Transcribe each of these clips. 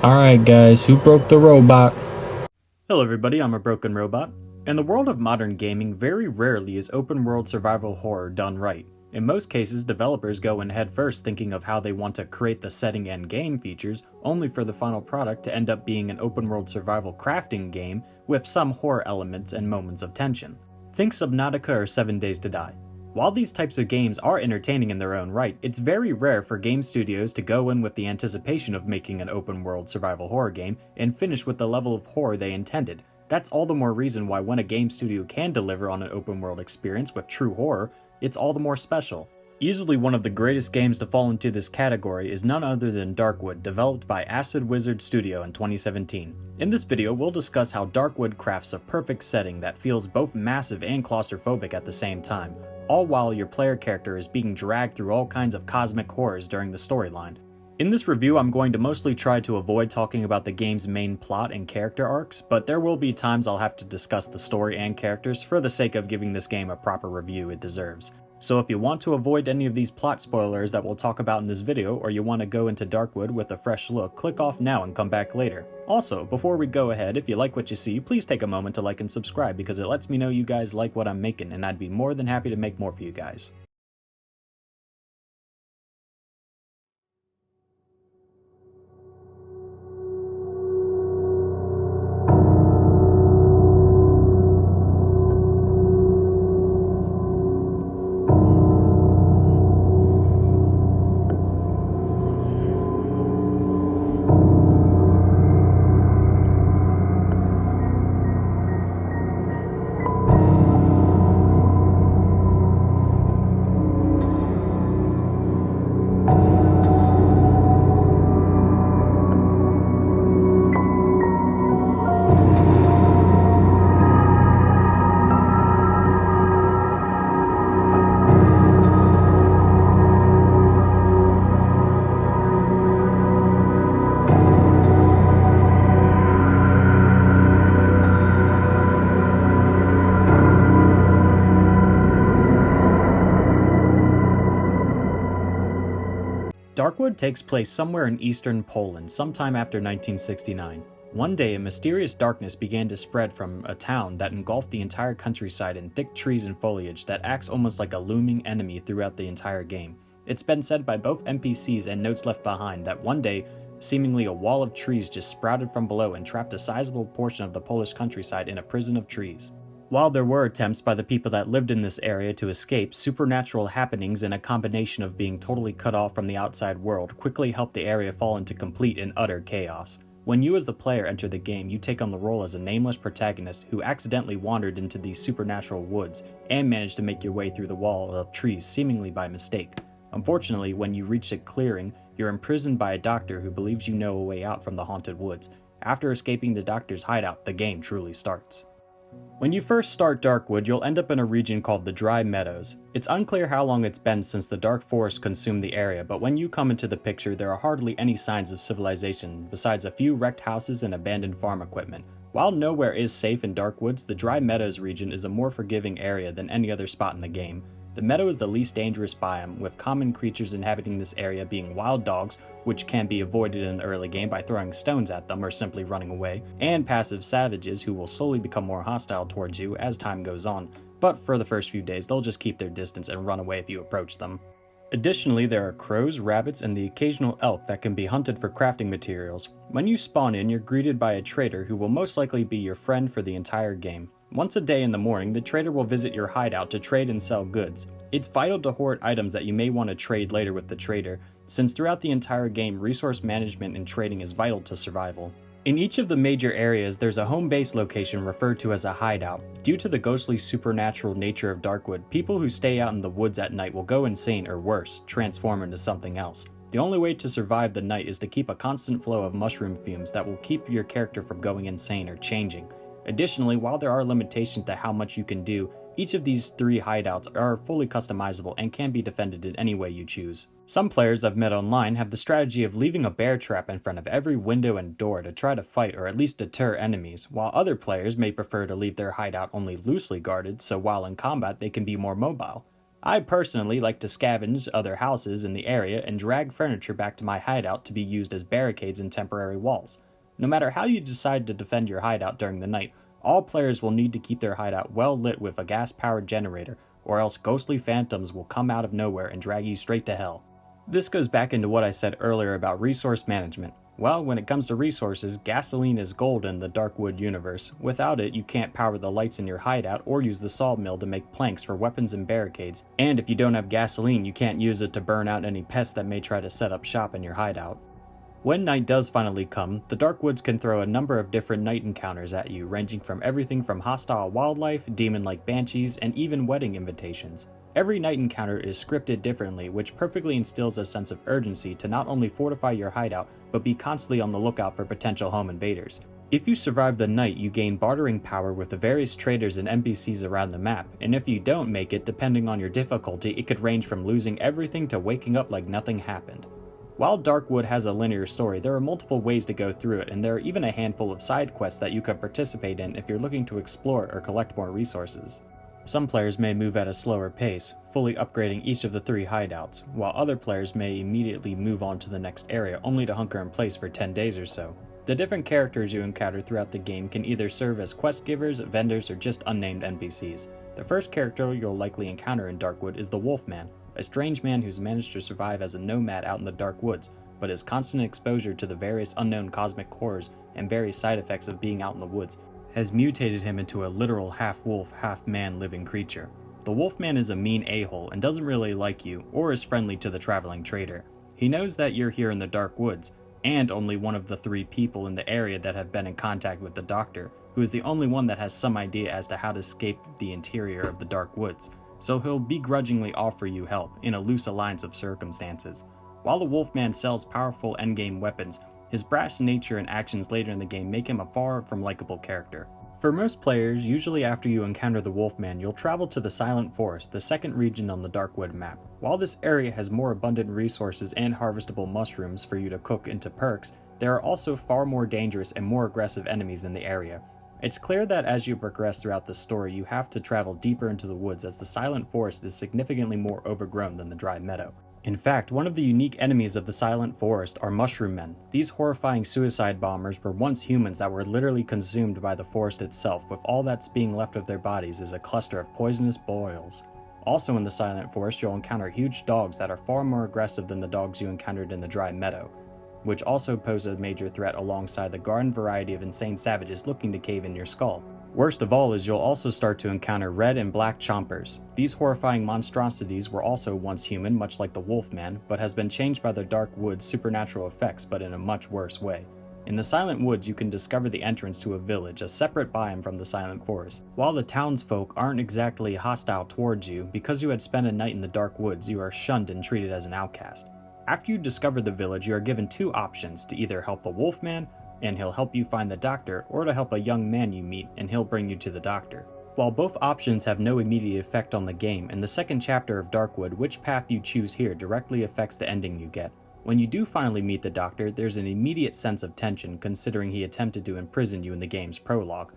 Alright guys, who broke the robot? Hello everybody, I'm a broken robot. In the world of modern gaming, very rarely is open world survival horror done right. In most cases, developers go in head first thinking of how they want to create the setting and game features, only for the final product to end up being an open world survival crafting game with some horror elements and moments of tension. Think Subnautica or 7 Days to Die. While these types of games are entertaining in their own right, it's very rare for game studios to go in with the anticipation of making an open world survival horror game and finish with the level of horror they intended. That's all the more reason why when a game studio can deliver on an open world experience with true horror, it's all the more special. Easily one of the greatest games to fall into this category is none other than Darkwood, developed by Acid Wizard Studio in 2017. In this video, we'll discuss how Darkwood crafts a perfect setting that feels both massive and claustrophobic at the same time, all while your player character is being dragged through all kinds of cosmic horrors during the storyline. In this review, I'm going to mostly try to avoid talking about the game's main plot and character arcs, but there will be times I'll have to discuss the story and characters for the sake of giving this game a proper review it deserves. So if you want to avoid any of these plot spoilers that we'll talk about in this video, or you want to go into Darkwood with a fresh look, click off now and come back later. Also, before we go ahead, if you like what you see, please take a moment to like and subscribe because it lets me know you guys like what I'm making and I'd be more than happy to make more for you guys. Darkwood takes place somewhere in eastern Poland, sometime after 1969. One day, a mysterious darkness began to spread from a town that engulfed the entire countryside in thick trees and foliage that acts almost like a looming enemy throughout the entire game. It's been said by both NPCs and notes left behind that one day, seemingly a wall of trees just sprouted from below and trapped a sizable portion of the Polish countryside in a prison of trees. While there were attempts by the people that lived in this area to escape, supernatural happenings and a combination of being totally cut off from the outside world quickly helped the area fall into complete and utter chaos. When you as the player enter the game, you take on the role as a nameless protagonist who accidentally wandered into these supernatural woods and managed to make your way through the wall of trees seemingly by mistake. Unfortunately, when you reach a clearing, you're imprisoned by a doctor who believes you know a way out from the haunted woods. After escaping the doctor's hideout, the game truly starts. When you first start Darkwood, you'll end up in a region called the Dry Meadows. It's unclear how long it's been since the dark forest consumed the area, but when you come into the picture, there are hardly any signs of civilization, besides a few wrecked houses and abandoned farm equipment. While nowhere is safe in Darkwoods, the Dry Meadows region is a more forgiving area than any other spot in the game. The meadow is the least dangerous biome, with common creatures inhabiting this area being wild dogs, which can be avoided in the early game by throwing stones at them or simply running away, and passive savages who will slowly become more hostile towards you as time goes on, but for the first few days they'll just keep their distance and run away if you approach them. Additionally, there are crows, rabbits, and the occasional elk that can be hunted for crafting materials. When you spawn in, you're greeted by a trader who will most likely be your friend for the entire game. Once a day in the morning, the trader will visit your hideout to trade and sell goods. It's vital to hoard items that you may want to trade later with the trader, since throughout the entire game, resource management and trading is vital to survival. In each of the major areas, there's a home base location referred to as a hideout. Due to the ghostly supernatural nature of Darkwood, people who stay out in the woods at night will go insane or worse, transform into something else. The only way to survive the night is to keep a constant flow of mushroom fumes that will keep your character from going insane or changing. Additionally, while there are limitations to how much you can do, each of these 3 hideouts are fully customizable and can be defended in any way you choose. Some players I've met online have the strategy of leaving a bear trap in front of every window and door to try to fight or at least deter enemies, while other players may prefer to leave their hideout only loosely guarded so while in combat they can be more mobile. I personally like to scavenge other houses in the area and drag furniture back to my hideout to be used as barricades and temporary walls. No matter how you decide to defend your hideout during the night, all players will need to keep their hideout well lit with a gas-powered generator, or else ghostly phantoms will come out of nowhere and drag you straight to hell. This goes back into what I said earlier about resource management. Well, when it comes to resources, gasoline is gold in the Darkwood universe. Without it, you can't power the lights in your hideout or use the sawmill to make planks for weapons and barricades. And if you don't have gasoline, you can't use it to burn out any pests that may try to set up shop in your hideout. When night does finally come, the Darkwoods can throw a number of different night encounters at you, ranging from everything from hostile wildlife, demon-like banshees, and even wedding invitations. Every night encounter is scripted differently, which perfectly instills a sense of urgency to not only fortify your hideout, but be constantly on the lookout for potential home invaders. If you survive the night, you gain bartering power with the various traders and NPCs around the map, and if you don't make it, depending on your difficulty, it could range from losing everything to waking up like nothing happened. While Darkwood has a linear story, there are multiple ways to go through it, and there are even a handful of side quests that you could participate in if you're looking to explore or collect more resources. Some players may move at a slower pace, fully upgrading each of the 3 hideouts, while other players may immediately move on to the next area only to hunker in place for 10 days or so. The different characters you encounter throughout the game can either serve as quest givers, vendors, or just unnamed NPCs. The first character you'll likely encounter in Darkwood is the Wolfman, a strange man who's managed to survive as a nomad out in the dark woods, but his constant exposure to the various unknown cosmic horrors and various side effects of being out in the woods has mutated him into a literal half-wolf, half-man living creature. The Wolfman is a mean a-hole and doesn't really like you, or is friendly to the traveling trader. He knows that you're here in the dark woods, and only one of the 3 people in the area that have been in contact with the Doctor, who is the only one that has some idea as to how to escape the interior of the dark woods, so he'll begrudgingly offer you help in a loose alliance of circumstances. While the Wolfman sells powerful endgame weapons, his brash nature and actions later in the game make him a far from likable character. For most players, usually after you encounter the Wolfman, you'll travel to the Silent Forest, the second region on the Darkwood map. While this area has more abundant resources and harvestable mushrooms for you to cook into perks, there are also far more dangerous and more aggressive enemies in the area. It's clear that as you progress throughout the story, you have to travel deeper into the woods as the Silent Forest is significantly more overgrown than the dry meadow. In fact, one of the unique enemies of the Silent Forest are mushroom men. These horrifying suicide bombers were once humans that were literally consumed by the forest itself, with all that's being left of their bodies is a cluster of poisonous boils. Also in the Silent Forest, you'll encounter huge dogs that are far more aggressive than the dogs you encountered in the dry meadow, which also pose a major threat alongside the garden variety of insane savages looking to cave in your skull. Worst of all is you'll also start to encounter red and black chompers. These horrifying monstrosities were also once human, much like the Wolfman, but has been changed by the dark wood's supernatural effects, but in a much worse way. In the Silent Woods, you can discover the entrance to a village, a separate biome from the Silent Forest. While the townsfolk aren't exactly hostile towards you, because you had spent a night in the dark woods, you are shunned and treated as an outcast. After you discover the village, you are given 2 options: to either help the Wolfman, and he'll help you find the Doctor, or to help a young man you meet, and he'll bring you to the Doctor. While both options have no immediate effect on the game, in the second chapter of Darkwood, which path you choose here directly affects the ending you get. When you do finally meet the Doctor, there's an immediate sense of tension, considering he attempted to imprison you in the game's prologue.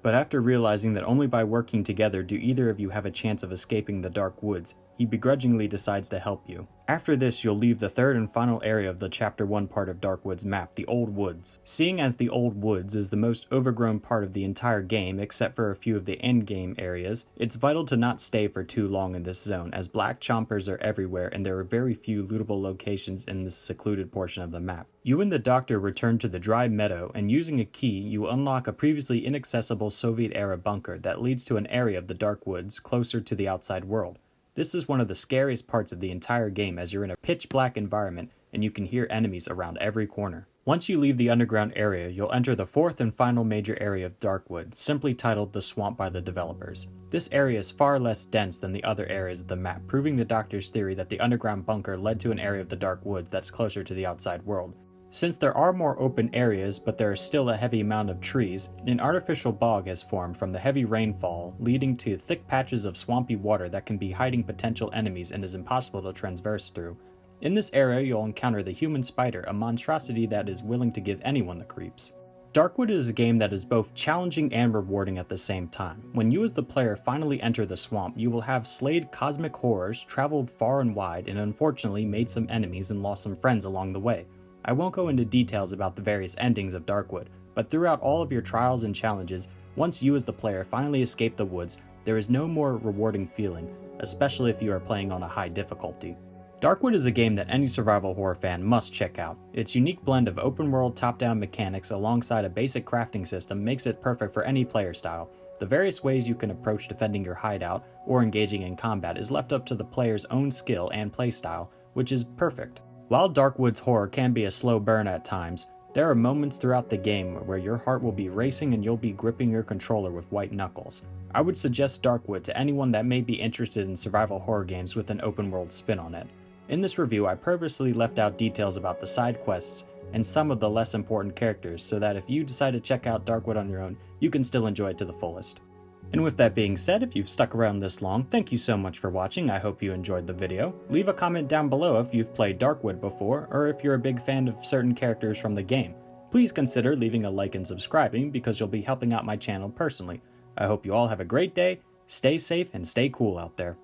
But after realizing that only by working together do either of you have a chance of escaping the dark woods, he begrudgingly decides to help you. After this, you'll leave the third and final area of the Chapter 1 part of Darkwood's map, the Old Woods. Seeing as the Old Woods is the most overgrown part of the entire game, except for a few of the endgame areas, it's vital to not stay for too long in this zone, as black chompers are everywhere and there are very few lootable locations in this secluded portion of the map. You and the Doctor return to the dry meadow, and using a key, you unlock a previously inaccessible Soviet-era bunker that leads to an area of the Dark Woods closer to the outside world. This is one of the scariest parts of the entire game, as you're in a pitch-black environment and you can hear enemies around every corner. Once you leave the underground area, you'll enter the fourth and final major area of Darkwood, simply titled the Swamp by the developers. This area is far less dense than the other areas of the map, proving the Doctor's theory that the underground bunker led to an area of the Dark Woods that's closer to the outside world. Since there are more open areas, but there is still a heavy amount of trees, an artificial bog has formed from the heavy rainfall, leading to thick patches of swampy water that can be hiding potential enemies and is impossible to traverse through. In this area, you'll encounter the human spider, a monstrosity that is willing to give anyone the creeps. Darkwood is a game that is both challenging and rewarding at the same time. When you as the player finally enter the swamp, you will have slayed cosmic horrors, traveled far and wide, and unfortunately made some enemies and lost some friends along the way. I won't go into details about the various endings of Darkwood, but throughout all of your trials and challenges, once you as the player finally escape the woods, there is no more rewarding feeling, especially if you are playing on a high difficulty. Darkwood is a game that any survival horror fan must check out. Its unique blend of open-world top-down mechanics alongside a basic crafting system makes it perfect for any player style. The various ways you can approach defending your hideout or engaging in combat is left up to the player's own skill and playstyle, which is perfect. While Darkwood's horror can be a slow burn at times, there are moments throughout the game where your heart will be racing and you'll be gripping your controller with white knuckles. I would suggest Darkwood to anyone that may be interested in survival horror games with an open-world spin on it. In this review, I purposely left out details about the side quests and some of the less important characters so that if you decide to check out Darkwood on your own, you can still enjoy it to the fullest. And with that being said, if you've stuck around this long, thank you so much for watching. I hope you enjoyed the video. Leave a comment down below if you've played Darkwood before, or if you're a big fan of certain characters from the game. Please consider leaving a like and subscribing because you'll be helping out my channel personally. I hope you all have a great day, stay safe, and stay cool out there.